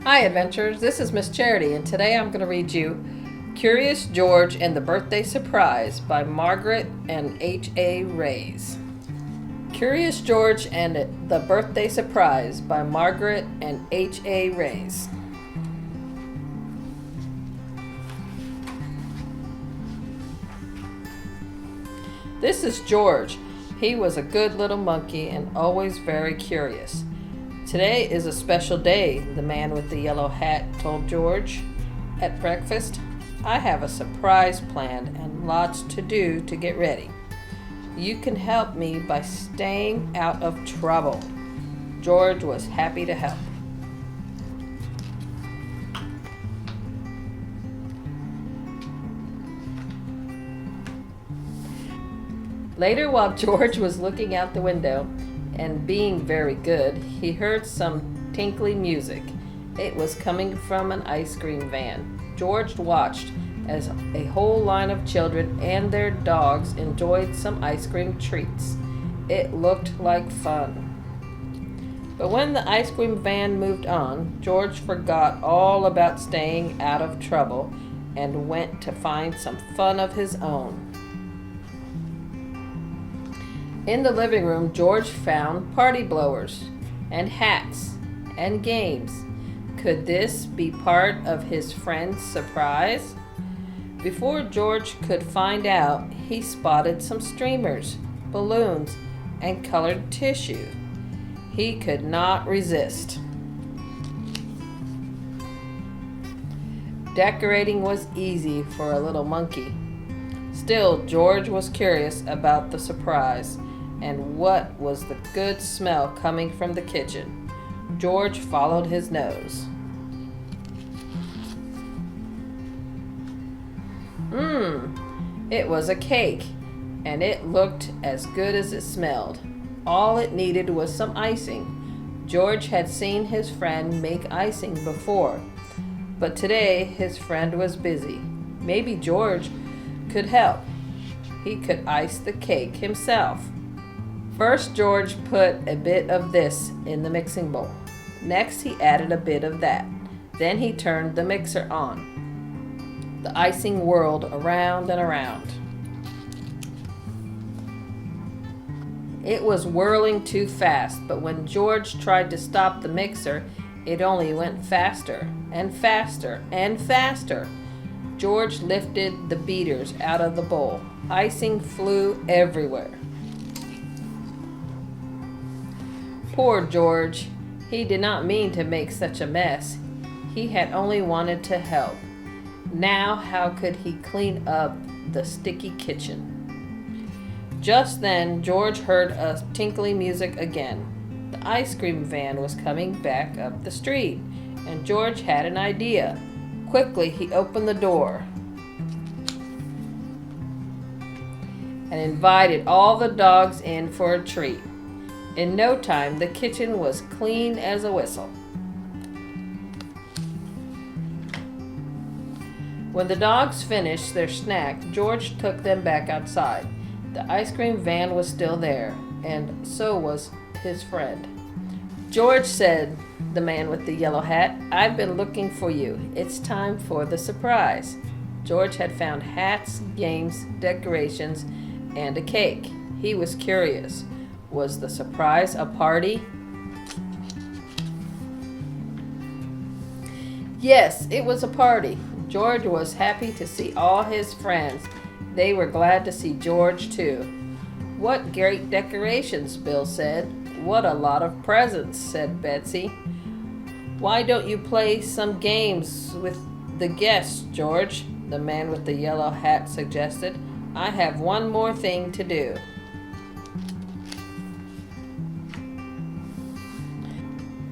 Hi adventurers, this is Miss Charity and today I'm going to read you Curious George and the Birthday Surprise by Margaret and H.A. Rays. Curious George and the Birthday Surprise by Margaret and H.A. Rays. This is George. He was a good little monkey and always very curious. Today is a special day, the man with the yellow hat told George at breakfast. I have a surprise planned and lots to do to get ready. You can help me by staying out of trouble. George was happy to help. Later, while George was looking out the window and being very good, he heard some tinkly music. It was coming from an ice cream van. George watched as a whole line of children and their dogs enjoyed some ice cream treats. It looked like fun. But when the ice cream van moved on, George forgot all about staying out of trouble and went to find some fun of his own. In the living room, George found party blowers and hats and games. Could this be part of his friend's surprise? Before George could find out, he spotted some streamers, balloons, and colored tissue. He could not resist. Decorating was easy for a little monkey. Still, George was curious about the surprise. And what was the good smell coming from the kitchen? George followed his nose. It was a cake, and it looked as good as it smelled. All it needed was some icing. George had seen his friend make icing before, but today his friend was busy. Maybe George could help. He could ice the cake himself. First, George put a bit of this in the mixing bowl. Next, he added a bit of that. Then he turned the mixer on. The icing whirled around and around. It was whirling too fast, but when George tried to stop the mixer, it only went faster and faster and faster. George lifted the beaters out of the bowl. Icing flew everywhere. Poor George. He did not mean to make such a mess. He had only wanted to help. Now how could he clean up the sticky kitchen? Just then, George heard a tinkly music again. The ice cream van was coming back up the street, and George had an idea. Quickly, he opened the door and invited all the dogs in for a treat. In no time, the kitchen was clean as a whistle. When the dogs finished their snack, George took them back outside. The ice cream van was still there, and so was his friend. George said, the man with the yellow hat, "I've been looking for you. It's time for the surprise." George had found hats, games, decorations, and a cake. He was curious. Was the surprise a party? Yes, it was a party. George was happy to see all his friends. They were glad to see George too. "What great decorations," Bill said. "What a lot of presents," said Betsy. "Why don't you play some games with the guests, George?" the man with the yellow hat suggested. "I have one more thing to do."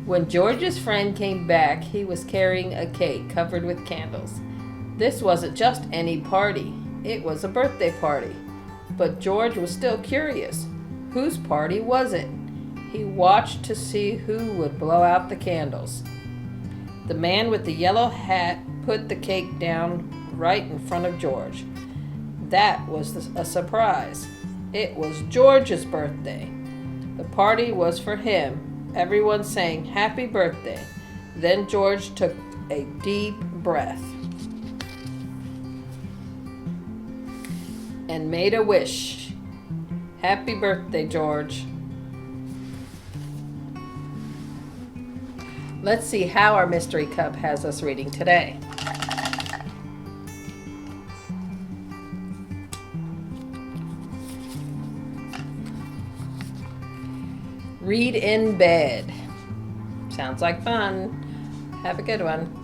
When George's friend came back, he was carrying a cake covered with candles. This wasn't just any party. It was a birthday party. But George was still curious. Whose party was it? He watched to see who would blow out the candles. The man with the yellow hat put the cake down right in front of George. That was a surprise. It was George's birthday. The party was for him. Everyone sang happy birthday. Then George took a deep breath and made a wish. Happy birthday, George. Let's see how our mystery cup has us reading today. Read in bed. Sounds like fun. Have a good one.